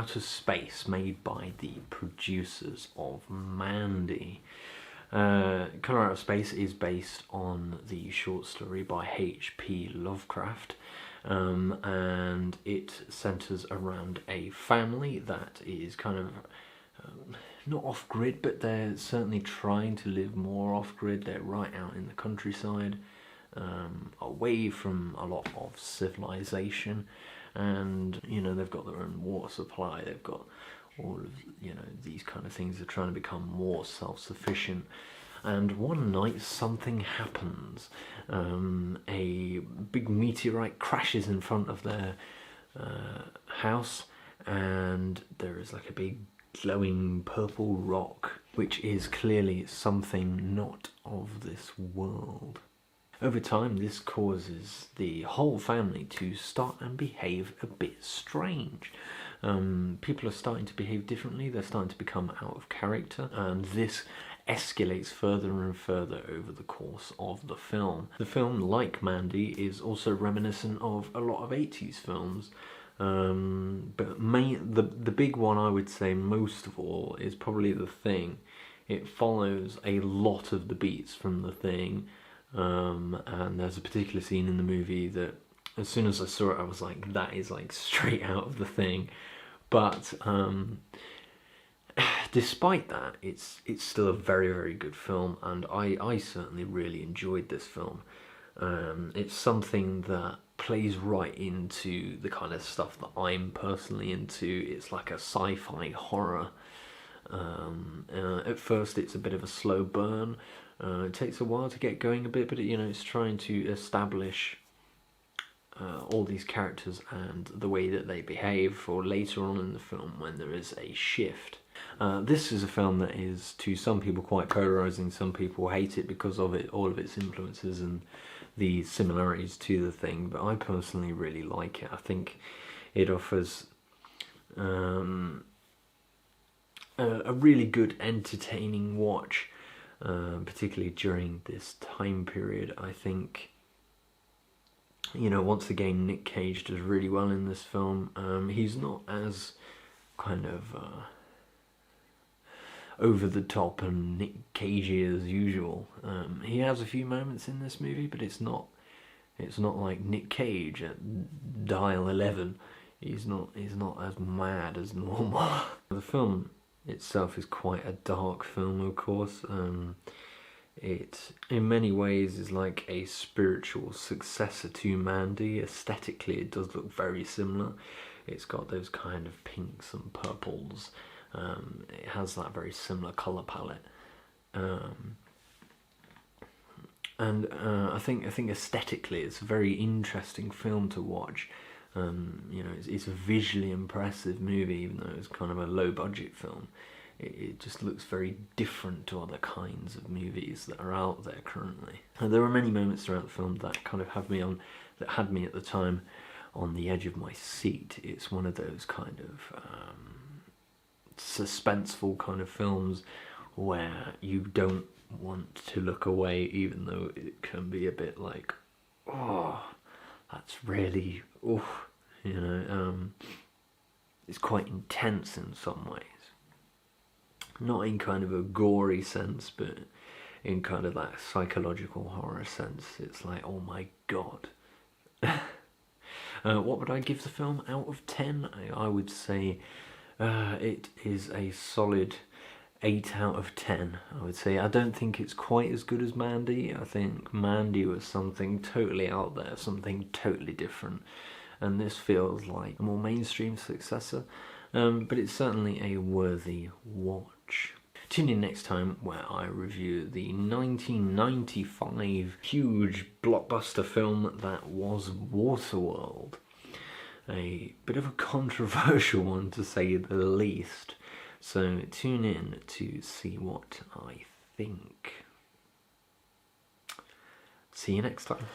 Out of Space, made by the producers of Mandy. Colour Out of Space is based on the short story by H.P. Lovecraft, and it centres around a family that is kind of not off-grid, but they're certainly trying to live more off-grid. They're right out in the countryside, away from a lot of civilization, and they've got their own water supply, they've got all of these kind of things. They're trying to become more self-sufficient, and one night something happens. A big meteorite crashes in front of their house, and there is like a big glowing purple rock, which is clearly something not of this world. Over time, this causes the whole family to start and behave a bit strange. People are starting to behave differently, they're starting to become out of character, and this escalates further and further over the course of the film. The film, like Mandy, is also reminiscent of a lot of 80s films, but the big one I would say most of all is probably The Thing. It follows a lot of the beats from The Thing, and there's a particular scene in the movie that as soon as I saw it I was like, that is like straight out of The Thing. But despite that, it's still a very, very good film, and I certainly really enjoyed this film. It's something that plays right into the kind of stuff that I'm personally into. It's like a sci-fi horror. At first it's a bit of a slow burn. It takes a while to get going a bit, but it's trying to establish all these characters and the way that they behave for later on in the film when there is a shift. This is a film that is, to some people, quite polarising. Some people hate it because of all of its influences and the similarities to The Thing, but I personally really like it. I think it offers a really good, entertaining watch, particularly during this time period. I think, once again, Nick Cage does really well in this film. He's not as kind of over the top and Nick Cagey as usual. He has a few moments in this movie, but it's not like Nick Cage at Dial 11. He's not as mad as normal. The film itself is quite a dark film, of course. It in many ways is like a spiritual successor to Mandy. Aesthetically it does look very similar. It's got those kind of pinks and purples. It has that very similar colour palette, and I think aesthetically it's a very interesting film to watch. It's a visually impressive movie, even though it's kind of a low budget film. It just looks very different to other kinds of movies that are out there currently. And there were many moments throughout the film that kind of had me at the time on the edge of my seat. It's one of those kind of suspenseful kind of films where you don't want to look away, even though it can be a bit like, oh, that's really, it's quite intense in some ways. Not in kind of a gory sense, but in kind of that psychological horror sense. It's like, oh my god. What would I give the film out of 10? I would say it is a solid 8 out of 10, I would say. I don't think it's quite as good as Mandy. I think Mandy was something totally out there, something totally different. And this feels like a more mainstream successor. But it's certainly a worthy watch. Tune in next time where I review the 1995 huge blockbuster film that was Waterworld. A bit of a controversial one, to say the least. So tune in to see what I think. See you next time.